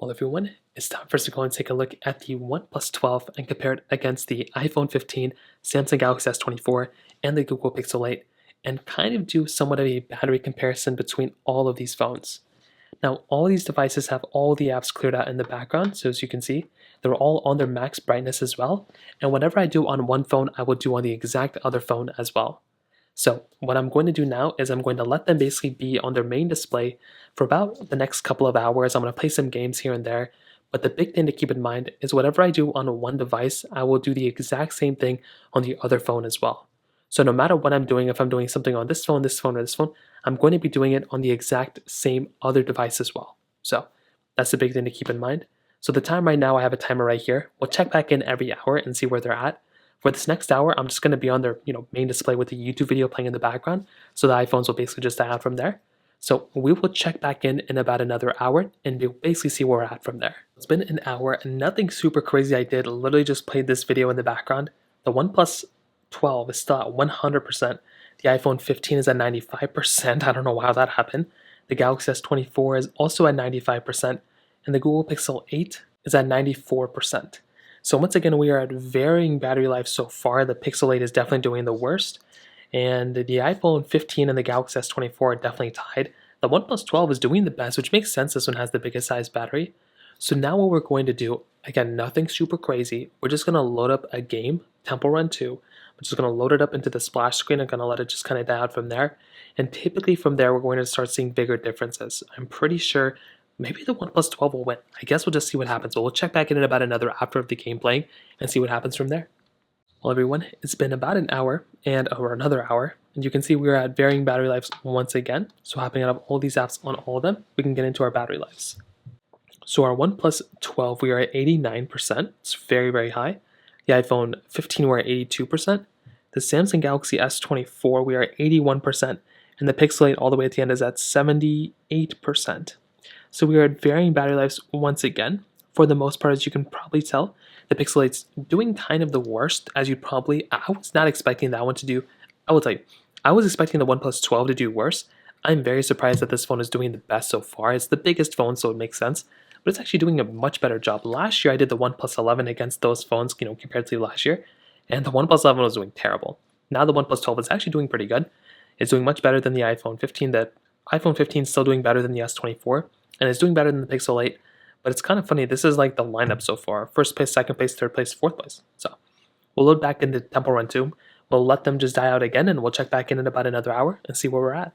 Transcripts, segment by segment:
Well, everyone, it's time for us to go and take a look at the OnePlus 12 and compare it against the iPhone 15, Samsung Galaxy S24, and the Google Pixel 8, and kind of do somewhat of a battery comparison between all of these phones. Now, all these devices have all the apps cleared out in the background, so as you can see, they're all on their max brightness as well, and whatever I do on one phone, I will do on the exact other phone as well. So what I'm going to do now is I'm going to let them basically be on their main display for about the next couple of hours. I'm going to play some games here and there. But the big thing to keep in mind is whatever I do on one device, I will do the exact same thing on the other phone as well. So no matter what I'm doing, if I'm doing something on this phone, or this phone, I'm going to be doing it on the exact same other device as well. So that's the big thing to keep in mind. So the time right now, I have a timer right here. We'll check back in every hour and see where they're at. For this next hour, I'm just going to be on their main display with the YouTube video playing in the background, so the iPhones will basically just die out from there. So we will check back in about another hour, and we'll basically see where we're at from there. It's been an hour, and nothing super crazy I did. Literally just played this video in the background. The OnePlus 12 is still at 100%. The iPhone 15 is at 95%. I don't know how that happened. The Galaxy S24 is also at 95%, and the Google Pixel 8 is at 94%. So once again, we are at varying battery life so far. The Pixel 8 is definitely doing the worst, and the iPhone 15 and the Galaxy S24 are definitely tied. The OnePlus 12 is doing the best, which makes sense. This one has the biggest size battery. So now what we're going to do, again, nothing super crazy. We're just going to load up a game, Temple Run 2. We're just going to load it up into the splash screen. I'm going to let it just kind of die out from there. And typically from there, we're going to start seeing bigger differences. I'm pretty sure maybe the OnePlus 12 will win. I guess we'll just see what happens. But we'll check back in about another after of the game playing and see what happens from there. Well, everyone, it's been about an hour or another hour, and you can see we're at varying battery lives once again. So hopping out of all these apps on all of them, we can get into our battery lives. So our OnePlus 12, we are at 89%. It's very, very high. The iPhone 15, we're at 82%. The Samsung Galaxy S24, we are at 81%. And the Pixel 8 all the way at the end is at 78%. So we are at varying battery lives once again. For the most part, as you can probably tell, the Pixel 8's doing kind of the worst, as you'd probably, I was not expecting that one to do, I will tell you, I was expecting the OnePlus 12 to do worse. I'm very surprised that this phone is doing the best so far. It's the biggest phone, so it makes sense, but it's actually doing a much better job. Last year, I did the OnePlus 11 against those phones, compared to last year, and the OnePlus 11 was doing terrible. Now the OnePlus 12 is actually doing pretty good. It's doing much better than the iPhone 15. The iPhone 15 is still doing better than the S24, and it's doing better than the Pixel 8. But it's kind of funny. This is like the lineup so far. First place, second place, third place, fourth place. So we'll load back into Temple Run 2. We'll let them just die out again, and we'll check back in about another hour and see where we're at.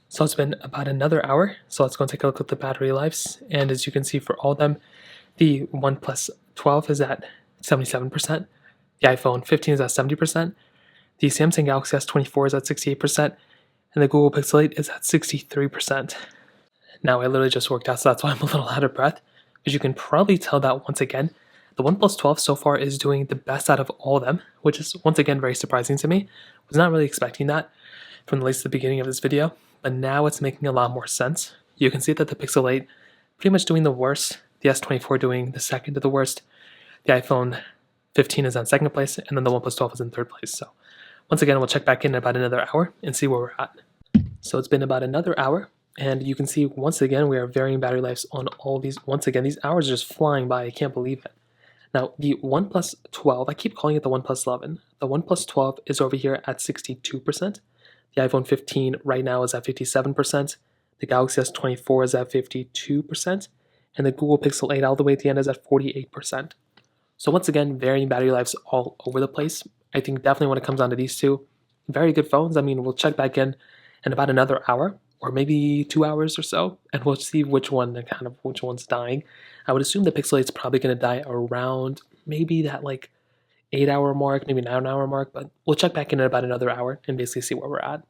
So it's been about another hour. So let's go and take a look at the battery lives. And as you can see for all of them, the OnePlus 12 is at 77%. The iPhone 15 is at 70%. The Samsung Galaxy S24 is at 68%. And the Google Pixel 8 is at 63%. Now, I literally just worked out, so that's why I'm a little out of breath. As you can probably tell that once again, the OnePlus 12 so far is doing the best out of all of them, which is once again very surprising to me. Was not really expecting that from at least the beginning of this video, but now it's making a lot more sense. You can see that the Pixel 8 pretty much doing the worst, the S24 doing the second to the worst, the iPhone 15 is on second place, and then the OnePlus 12 is in third place. So once again, we'll check back in about another hour and see where we're at. So it's been about another hour. And you can see, once again, we are varying battery lives on all these. Once again, these hours are just flying by. I can't believe it. Now, the OnePlus 12, I keep calling it the OnePlus 11. The OnePlus 12 is over here at 62%. The iPhone 15 right now is at 57%. The Galaxy S24 is at 52%. And the Google Pixel 8 all the way at the end is at 48%. So once again, varying battery lives all over the place. I think definitely when it comes down to these two, very good phones. I mean, we'll check back in about another hour, or maybe 2 hours or so, and we'll see which one's dying. I would assume the Pixel 8 is probably going to die around maybe that 8-hour mark, maybe 9-hour mark, but we'll check back in about another hour and basically see where we're at.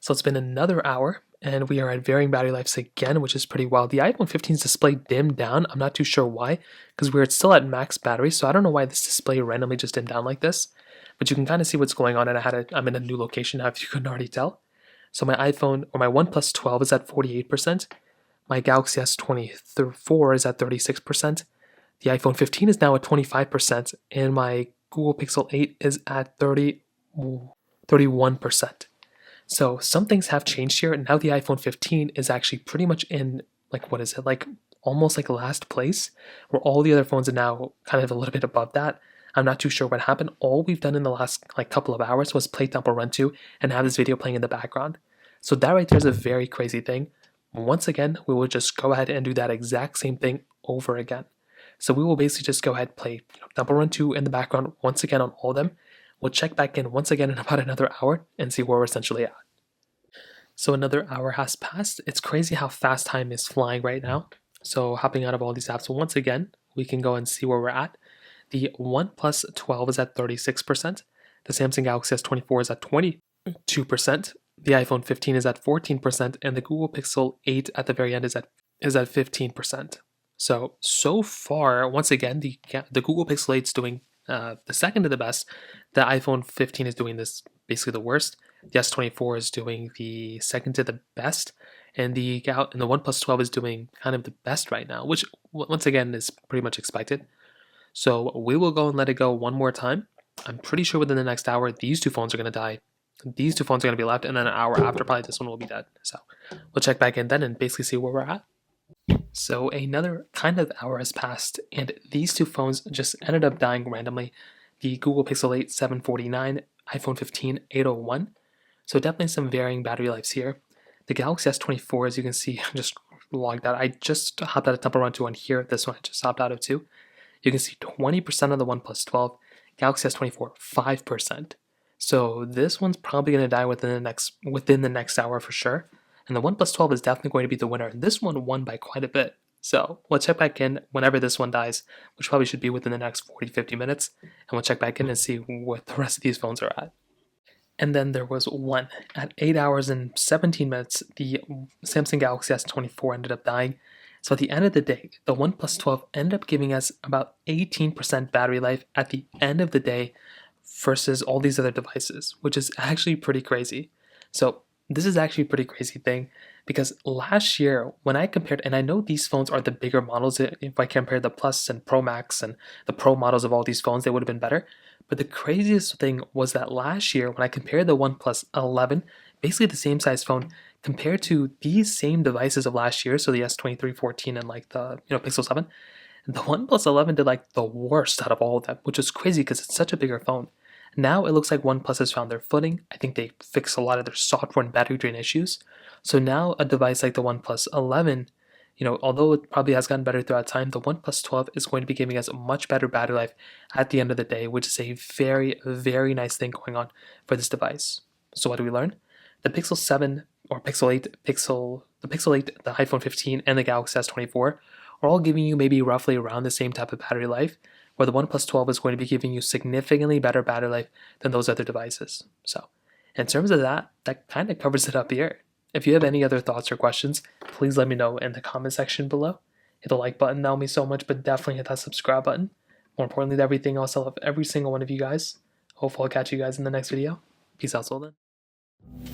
So it's been another hour, and we are at varying battery lives again, which is pretty wild. The iPhone 15's display dimmed down. I'm not too sure why, because we're still at max battery, so I don't know why this display randomly just dimmed down like this, but you can kind of see what's going on, and I'm in a new location now, if you couldn't already tell. So my iPhone, or my OnePlus 12 is at 48%. My Galaxy S24 is at 36%. The iPhone 15 is now at 25%. And my Google Pixel 8 is at 31%. So some things have changed here. And now the iPhone 15 is actually pretty much in, almost like last place, where all the other phones are now kind of a little bit above that. I'm not too sure what happened. All we've done in the last like couple of hours was play Temple Run 2 and have this video playing in the background. So that right there is a very crazy thing. Once again, we will just go ahead and do that exact same thing over again. So we will basically just go ahead and play Temple Run 2 in the background once again on all of them. We'll check back in once again in about another hour and see where we're essentially at. So another hour has passed. It's crazy how fast time is flying right now. So hopping out of all these apps, once again, we can go and see where we're at. The OnePlus 12 is at 36%. The Samsung Galaxy S24 is at 22%. The iPhone 15 is at 14%, and the Google Pixel 8 at the very end is at 15%. So far, once again, the Google Pixel 8 is doing the second to the best. The iPhone 15 is doing this basically the worst. The S24 is doing the second to the best, and the OnePlus 12 is doing kind of the best right now, which once again is pretty much expected. So we will go and let it go one more time. I'm pretty sure within the next hour, these two phones are going to die. These two phones are going to be left, and then an hour after, probably this one will be dead. So we'll check back in then and basically see where we're at. So another kind of hour has passed, and these two phones just ended up dying randomly. The Google Pixel 8 749, iPhone 15 801. So definitely some varying battery lives here. The Galaxy S24, as you can see, just logged out. I just hopped out of Temple Run 2 on here. This one I just hopped out of too. You can see 20% on the OnePlus 12, Galaxy S24 5%. So this one's probably going to die within the next hour for sure. And the OnePlus 12 is definitely going to be the winner. This one won by quite a bit. So we'll check back in whenever this one dies, which probably should be within the next 40-50 minutes. And we'll check back in and see what the rest of these phones are at. And then there was one. At 8 hours and 17 minutes, the Samsung Galaxy S24 ended up dying. So at the end of the day, the OnePlus 12 ended up giving us about 18% battery life at the end of the day versus all these other devices, which is actually pretty crazy. So this is actually a pretty crazy thing because last year when I compared, and I know these phones are the bigger models, if I compare the Plus and Pro Max and the Pro models of all these phones, they would have been better. But the craziest thing was that last year when I compared the OnePlus 11, basically the same size phone, compared to these same devices of last year, so the S23, 14, and like the Pixel 7, the OnePlus 11 did like the worst out of all of them, which is crazy because it's such a bigger phone. Now it looks like OnePlus has found their footing. I think they fixed a lot of their software and battery drain issues. So now a device like the OnePlus 11, although it probably has gotten better throughout time, the OnePlus 12 is going to be giving us a much better battery life at the end of the day, which is a very, very nice thing going on for this device. So what do we learn? The Pixel 7 or Pixel 8, the Pixel 8, the iPhone 15, and the Galaxy S24 are all giving you maybe roughly around the same type of battery life, where the OnePlus 12 is going to be giving you significantly better battery life than those other devices. So in terms of that kind of covers it up here. If you have any other thoughts or questions, please let me know in the comment section below. Hit the like button, that will mean so much, but definitely hit that subscribe button. More importantly than everything else, I love every single one of you guys. Hopefully I'll catch you guys in the next video. Peace out till then.